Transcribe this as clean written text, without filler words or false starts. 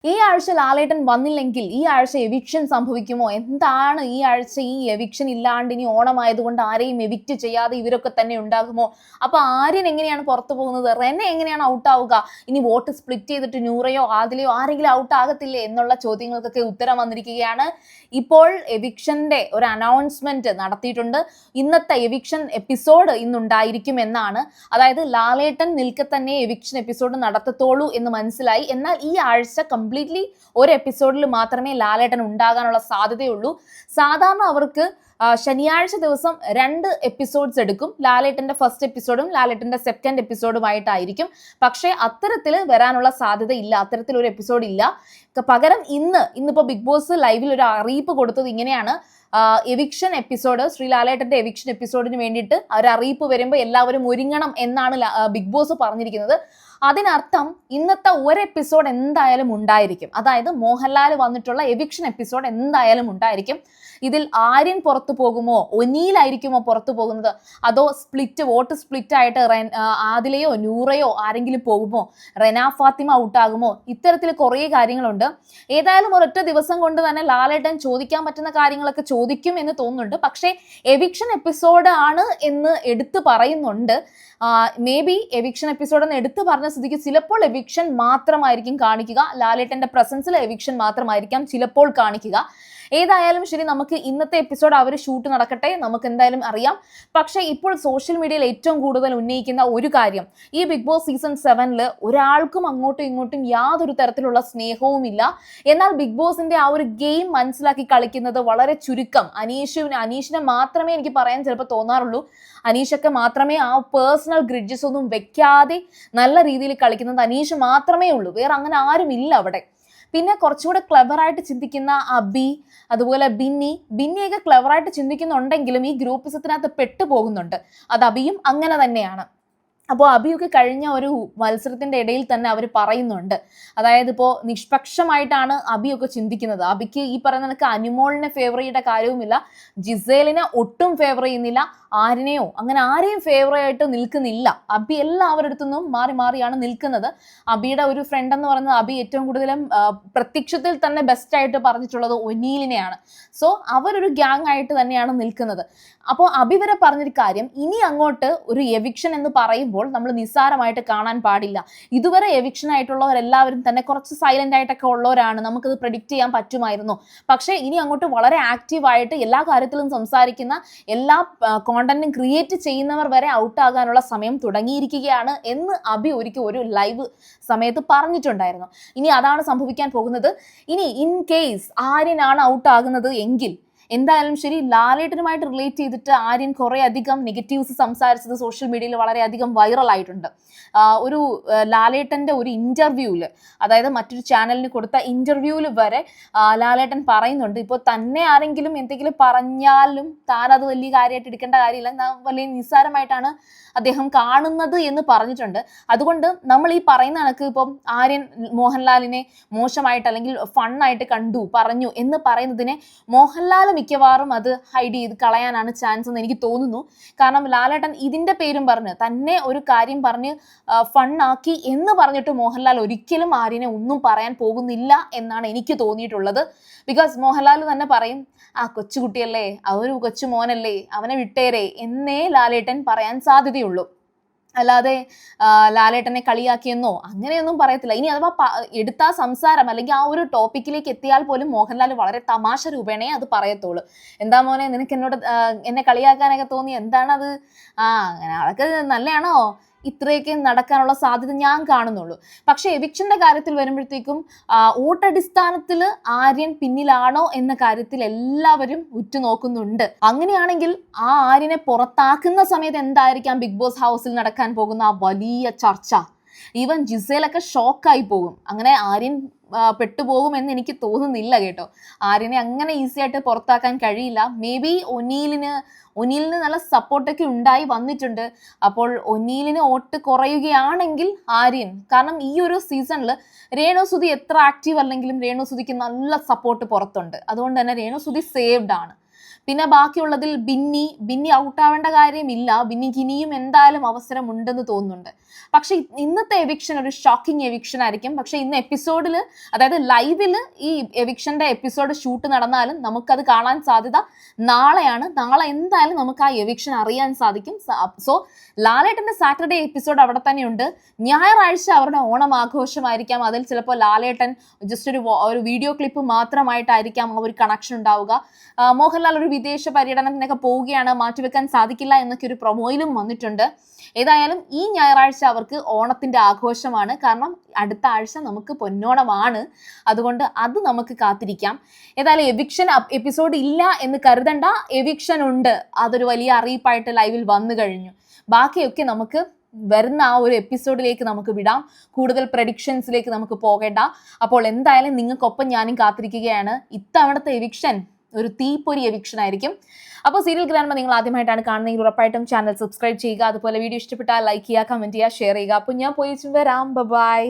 ഈ ആഴ്ച ലാലേട്ടൻ വന്നില്ലെങ്കിൽ ഈ ആഴ്ച എവിക്ഷൻ സംഭവിക്കുമോ? എന്താണ് ഈ ആഴ്ച ഈ എവിക്ഷൻ ഇല്ലാണ്ട് ഇനി ഓണമായതുകൊണ്ട് ആരെയും എവിക്റ്റ് ചെയ്യാതെ ഇവരൊക്കെ തന്നെ ഉണ്ടാകുമോ? അപ്പൊ ആര്യൻ എങ്ങനെയാണ് പുറത്തു പോകുന്നത്? റെനെ എങ്ങനെയാണ് ഔട്ട് ആവുക? ഇനി വോട്ട് സ്പ്ലിറ്റ് ചെയ്തിട്ട് നൂറയോ ആദിലയോ ആരെങ്കിലും ഔട്ട് ആകത്തില്ലേ എന്നുള്ള ചോദ്യങ്ങൾക്കൊക്കെ ഉത്തരം വന്നിരിക്കുകയാണ്. ഇപ്പോൾ എവിക്ഷന്റെ ഒരു അനൗൺസ്മെന്റ് നടത്തിയിട്ടുണ്ട്. ഇന്നത്തെ എവിക്ഷൻ എപ്പിസോഡ് ഇന്നുണ്ടായിരിക്കും എന്നാണ്. അതായത് ലാലേട്ടൻ നിൽക്കെ തന്നെ എവിക്ഷൻ എപ്പിസോഡ് നടത്തത്തോളൂ എന്ന് മനസ്സിലായി. എന്നാൽ ഈ ആഴ്ച കംപ്ലീറ്റ്ലി ഒരു എപ്പിസോഡിൽ മാത്രമേ ലാലേട്ടൻ ഉണ്ടാകാനുള്ള സാധ്യതയുള്ളൂ. സാധാരണ അവർക്ക് ശനിയാഴ്ച ദിവസം 2 എപ്പിസോഡ്സ് എടുക്കും. ലാലേട്ടന്റെ ഫസ്റ്റ് എപ്പിസോഡും ലാലേട്ടന്റെ സെക്കൻഡ് എപ്പിസോഡുമായിട്ടായിരിക്കും. പക്ഷേ അത്തരത്തിൽ വരാനുള്ള സാധ്യത ഇല്ല. അത്തരത്തിലൊരു എപ്പിസോഡ് ഇല്ല. പകരം ഇന്നിപ്പോ ബിഗ് ബോസ് ലൈവിൽ ഒരു അറിയിപ്പ് കൊടുത്തത് ഇങ്ങനെയാണ്. എവിക്ഷൻ എപ്പിസോഡ്, ശ്രീ ലാലേട്ടന്റെ എവിക്ഷൻ എപ്പിസോഡിന് വേണ്ടിയിട്ട് ഒരു അറിയിപ്പ് വരുമ്പോൾ എല്ലാവരും ഒരുങ്ങണം എന്നാണ് ബിഗ് ബോസ് പറഞ്ഞിരിക്കുന്നത്. അതിനർത്ഥം ഇന്നത്തെ ഒരു എപ്പിസോഡ് എന്തായാലും ഉണ്ടായിരിക്കും. അതായത് മോഹൻലാൽ വന്നിട്ടുള്ള എവിക്ഷൻ എപ്പിസോഡ് എന്തായാലും ഉണ്ടായിരിക്കും. ഇതിൽ ആര്യൻ പുറത്തു പോകുമോ, ഒനീലായിരിക്കുമോ പുറത്തു പോകുന്നത്, അതോ വോട്ട് സ്പ്ലിറ്റ് ആയിട്ട് ആദിലയോ നൂറയോ ആരെങ്കിലും പോകുമോ, റെന ഫാത്തിമ ഔട്ടാകുമോ? ഇത്തരത്തിൽ കുറേ കാര്യങ്ങളുണ്ട്. ഏതായാലും ഒരൊറ്റ ദിവസം കൊണ്ട് തന്നെ ലാലേട്ടൻ ചോദിക്കാൻ പറ്റുന്ന കാര്യങ്ങളൊക്കെ ചോദിക്കും എന്ന് തോന്നുന്നുണ്ട്. പക്ഷേ എവിക്ഷൻ എപ്പിസോഡ് ആണ് എന്ന് എടുത്തു പറയുന്നുണ്ട്. മേ ബി എവിക്ഷൻ എപ്പിസോഡ് എന്ന് എടുത്തു പറഞ്ഞ സ്ഥിതിക്ക് ചിലപ്പോൾ എവിക്ഷൻ മാത്രമായിരിക്കും കാണിക്കുക. ലാലേട്ടന്റെ പ്രസൻസിൽ എവിക്ഷൻ മാത്രമായിരിക്കാം ചിലപ്പോൾ കാണിക്കുക. ഏതായാലും ശരി, നമുക്ക് ഇന്നത്തെ എപ്പിസോഡ് അവർ ഷൂട്ട് നടക്കട്ടെ, നമുക്ക് എന്തായാലും അറിയാം. പക്ഷേ ഇപ്പോൾ സോഷ്യൽ മീഡിയയിൽ ഏറ്റവും കൂടുതൽ ഉന്നയിക്കുന്ന ഒരു കാര്യം, ഈ ബിഗ് ബോസ് സീസൺ 7 ഒരാൾക്കും അങ്ങോട്ടും ഇങ്ങോട്ടും യാതൊരു തരത്തിലുള്ള സ്നേഹവുമില്ല. എന്നാൽ ബിഗ് ബോസിന്റെ ആ ഒരു ഗെയിം മനസ്സിലാക്കി കളിക്കുന്നത് വളരെ ചുരുക്കം. അനീഷിനെ മാത്രമേ എനിക്ക് പറയാൻ ചിലപ്പോൾ തോന്നാറുള്ളൂ. അനീഷൊക്കെ മാത്രമേ ആ പേഴ്സണൽ ഗ്രിഡ്ജസ് ഒന്നും വെക്കാതെ നല്ല രീതിയിൽ കളിക്കുന്നത് അനീഷ് മാത്രമേ ഉള്ളൂ. വേറെ അങ്ങനെ ആരും ഇല്ല അവിടെ. പിന്നെ കുറച്ചുകൂടെ ക്ലെവറായിട്ട് ചിന്തിക്കുന്ന അബി, അതുപോലെ ബിന്നിയൊക്കെ ക്ലെവറായിട്ട് ചിന്തിക്കുന്നുണ്ടെങ്കിലും ഈ ഗ്രൂപ്പിസത്തിനകത്ത് പെട്ടുപോകുന്നുണ്ട്. അത് അബിയും അങ്ങനെ തന്നെയാണ്. അപ്പോൾ അബിയൊക്കെ കഴിഞ്ഞ ഒരു മത്സരത്തിന്റെ ഇടയിൽ തന്നെ അവർ പറയുന്നുണ്ട്, അതായത് ഇപ്പോൾ നിഷ്പക്ഷമായിട്ടാണ് അബിയൊക്കെ ചിന്തിക്കുന്നത്. അബിക്ക് ഈ പറയുന്ന കണക്ക് അനുമോളിനെ ഫേവർ ചെയ്യേണ്ട കാര്യവുമില്ല, ജിസേലിനെ ഒട്ടും ഫേവർ ചെയ്യുന്നില്ല, ആരിനെയോ അങ്ങനെ ആരെയും ഫേവർ ആയിട്ട് നിൽക്കുന്നില്ല. അബി എല്ലാവരുടെ അടുത്തുനിന്നും മാറി മാറിയാണ് നിൽക്കുന്നത്. അബിയുടെ ഒരു ഫ്രണ്ട് എന്ന് പറയുന്നത് അബി ഏറ്റവും കൂടുതലും പ്രത്യക്ഷത്തിൽ തന്നെ ബെസ്റ്റ് ആയിട്ട് പറഞ്ഞിട്ടുള്ളത് ഒനീലിനെയാണ്. സോ അവരൊരു ഗ്യാങ് ആയിട്ട് തന്നെയാണ് നിൽക്കുന്നത്. അപ്പോൾ അബി വരെ പറഞ്ഞൊരു കാര്യം, ഇനി അങ്ങോട്ട് ഒരു എവിക്ഷൻ എന്ന് പറയുമ്പോൾ നമ്മൾ നിസ്സാരമായിട്ട് കാണാൻ പാടില്ല. ഇതുവരെ എവിക്ഷൻ ആയിട്ടുള്ളവരെല്ലാവരും തന്നെ കുറച്ച് സൈലന്റ് ആയിട്ടൊക്കെ ഉള്ളവരാണ്, നമുക്കത് പ്രെഡിക്റ്റ് ചെയ്യാൻ പറ്റുമായിരുന്നു. പക്ഷേ ഇനി അങ്ങോട്ട് വളരെ ആക്റ്റീവായിട്ട് എല്ലാ കാര്യത്തിലും സംസാരിക്കുന്ന, എല്ലാ കോണ്ടന്റും ക്രിയേറ്റ് ചെയ്യുന്നവർ വരെ ഔട്ട് ആകാനുള്ള സമയം തുടങ്ങിയിരിക്കുകയാണ് എന്ന് അബി ഒരിക്കൽ ഒരു ലൈവ് സമയത്ത് പറഞ്ഞിട്ടുണ്ടായിരുന്നു. ഇനി അതാണ് സംഭവിക്കാൻ പോകുന്നത്. ഇനി ഇൻ കേസ് ആര്യനാണ് ഔട്ട് ആകുന്നത് എങ്കിൽ എന്തായാലും ശരി, ലാലേട്ടനുമായിട്ട് റിലേറ്റ് ചെയ്തിട്ട് ആര്യൻ കുറെ അധികം നെഗറ്റീവ്സ് സംസാരിച്ചത് സോഷ്യൽ മീഡിയയിൽ വളരെയധികം വൈറലായിട്ടുണ്ട്. ഒരു ലാലേട്ടന്റെ ഒരു ഇന്റർവ്യൂവിൽ, അതായത് മറ്റൊരു ചാനലിന് കൊടുത്ത ഇന്റർവ്യൂവിൽ വരെ ലാലേട്ടൻ പറയുന്നുണ്ട്, ഇപ്പോൾ തന്നെ ആരെങ്കിലും എന്തെങ്കിലും പറഞ്ഞാലും താൻ അത് വലിയ കാര്യമായിട്ട് എടുക്കേണ്ട കാര്യമില്ല, വലിയ നിസ്സാരമായിട്ടാണ് അദ്ദേഹം കാണുന്നത് എന്ന് പറഞ്ഞിട്ടുണ്ട്. അതുകൊണ്ട് നമ്മൾ ഈ പറയുന്ന കണക്ക് ഇപ്പം ആര്യൻ മോഹൻലാലിനെ മോശമായിട്ട് അല്ലെങ്കിൽ ഫണ്ണായിട്ട് കണ്ടു പറഞ്ഞു എന്ന് പറയുന്നതിനെ മോഹൻലാൽ മിക്കവാറും അത് ഹൈഡ് ചെയ്ത് കളയാനാണ് ചാൻസ് എന്ന് എനിക്ക് തോന്നുന്നു. കാരണം ലാലേട്ടൻ ഇതിന്റെ പേരും പറഞ്ഞ് തന്നെ ഒരു കാര്യം പറഞ്ഞ് ഫണ്ണാക്കി എന്ന് പറഞ്ഞിട്ട് മോഹൻലാൽ ഒരിക്കലും ആര്യനെ ഒന്നും പറയാൻ പോകുന്നില്ല എന്നാണ് എനിക്ക് തോന്നിയിട്ടുള്ളത്. ബിക്കോസ് മോഹൻലാൽ തന്നെ പറയും, ആ കൊച്ചുകുട്ടിയല്ലേ, ഒരു കൊച്ചു മോനല്ലേ, അവനെ വിട്ടേരെ എന്നേ ലാലേട്ടൻ പറയാൻ സാധ്യതയുള്ളൂ. അല്ലാതെ ലാലേട്ടനെ കളിയാക്കിയെന്നോ അങ്ങനെയൊന്നും പറയത്തില്ല. ഇനി അഥവാ എടുത്ത സംസാരം അല്ലെങ്കിൽ ആ ഒരു ടോപ്പിക്കിലേക്ക് എത്തിയാൽ പോലും മോഹൻലാൽ വളരെ തമാശ രൂപേണേ അത് പറയത്തുള്ളൂ. എന്താ മോനെ, നിനക്ക് എന്നെ കളിയാക്കാനൊക്കെ തോന്നി, എന്താണത്, അങ്ങനെ അതൊക്കെ നല്ലതാണോ, ഇത്രയൊക്കെ നടക്കാനുള്ള സാധ്യത ഞാൻ കാണുന്നുള്ളൂ. പക്ഷെ എവിക്ഷന്റെ കാര്യത്തിൽ വരുമ്പോഴത്തേക്കും വോട്ടടിസ്ഥാനത്തിൽ ആര്യൻ പിന്നിലാണോ എന്ന കാര്യത്തിൽ എല്ലാവരും ഉറ്റുനോക്കുന്നുണ്ട്. അങ്ങനെയാണെങ്കിൽ ആ ആര്യനെ പുറത്താക്കുന്ന സമയത്ത് എന്തായിരിക്കാം ബിഗ് ബോസ് ഹൗസിൽ നടക്കാൻ പോകുന്ന ആ വലിയ ചർച്ച? ഈവൻ ജിസേലൊക്കെ ഷോക്കായി പോകും. അങ്ങനെ ആര്യൻ പെട്ടുപോകുമെന്ന് എനിക്ക് തോന്നുന്നില്ല കേട്ടോ. ആര്യനെ അങ്ങനെ ഈസി ആയിട്ട് പുറത്താക്കാൻ കഴിയില്ല. മേ ബി ഒനീലിന് നല്ല സപ്പോർട്ടൊക്കെ ഉണ്ടായി വന്നിട്ടുണ്ട്. അപ്പോൾ ഒനീലിന് വോട്ട് കുറയുകയാണെങ്കിൽ ആര്യൻ, കാരണം ഈ ഒരു സീസണിൽ രേണുസുതി എത്ര ആക്റ്റീവ് അല്ലെങ്കിലും രേണുസുതിക്ക് നല്ല സപ്പോർട്ട് പുറത്തുണ്ട്. അതുകൊണ്ട് തന്നെ രേണുസുതി സേവ്ഡ് ആണ്. പിന്നെ ബാക്കിയുള്ളതിൽ ബിന്നി ഔട്ടാവേണ്ട കാര്യമില്ല. ബിന്നിക്ക് ഇനിയും എന്തായാലും അവസരം ഉണ്ടെന്ന് തോന്നുന്നുണ്ട്. പക്ഷെ ഇന്നത്തെ എവിക്ഷൻ ഒരു ഷോക്കിംഗ് എവിക്ഷൻ ആയിരിക്കും. പക്ഷെ ഇന്ന് എപ്പിസോഡിൽ, അതായത് ലൈവില് ഈ എവിക്ഷന്റെ എപ്പിസോഡ് ഷൂട്ട് നടന്നാലും നമുക്കത് കാണാൻ സാധ്യത നാളെയാണ്. നാളെ എന്തായാലും നമുക്ക് ആ എവിക്ഷൻ അറിയാൻ സാധിക്കും. സോ ലാലേട്ടന്റെ സാറ്റർഡേ എപ്പിസോഡ് അവിടെ തന്നെയുണ്ട്. ഞായറാഴ്ച അവരുടെ ഓണം ആഘോഷമായിരിക്കാം. അതിൽ ചിലപ്പോൾ ലാലേട്ടൻ ജസ്റ്റ് ഒരു വീഡിയോ ക്ലിപ്പ് മാത്രമായിട്ടായിരിക്കാം ആ ഒരു കണക്ഷൻ ഉണ്ടാവുക. മോഹൻലാൽ ഒരു വിദേശ പര്യടനത്തിനൊക്കെ പോവുകയാണ്, മാറ്റിവെക്കാൻ സാധിക്കില്ല എന്നൊക്കെ ഒരു പ്രൊമോയിലും വന്നിട്ടുണ്ട്. ഏതായാലും ഈ ഞായറാഴ്ച അവർക്ക് ഓണത്തിന്റെ ആഘോഷമാണ്. കാരണം അടുത്ത ആഴ്ച നമുക്ക് പൊന്നോണമാണ്. അതുകൊണ്ട് അത് നമുക്ക് കാത്തിരിക്കാം. ഏതായാലും എവിക്ഷൻ എപ്പിസോഡ് ഇല്ല എന്ന് കരുതണ്ട, എവിക്ഷൻ ഉണ്ട്. അതൊരു വലിയ അറിയിപ്പായിട്ട് ലൈവിൽ വന്നു കഴിഞ്ഞു. ബാക്കിയൊക്കെ നമുക്ക് വരുന്ന ആ ഒരു എപ്പിസോഡിലേക്ക് നമുക്ക് വിടാം. കൂടുതൽ പ്രഡിക്ഷൻസിലേക്ക് നമുക്ക് പോകേണ്ട. അപ്പോൾ എന്തായാലും നിങ്ങൾക്കൊപ്പം ഞാനും കാത്തിരിക്കുകയാണ്. ഇത്തവണത്തെ എവിക്ഷൻ ഒരു തീപ്പൊരി എവിക്ഷൻ ആയിരിക്കും. അപ്പോൾ സീരിയൽ ഗ്രാൻഡ്മ നിങ്ങൾ ആദ്യമായിട്ടാണ് കാണുന്നതെങ്കിൽ ഉറപ്പായിട്ടും ചാനൽ സബ്സ്ക്രൈബ് ചെയ്യുക. അതുപോലെ വീഡിയോ ഇഷ്ടപ്പെട്ടാൽ ലൈക്ക് ചെയ്യുക, കമന്റ് ചെയ്യുക, ഷെയർ ചെയ്യുക. അപ്പോൾ ഞാൻ പോയി വരാം. ബൈ.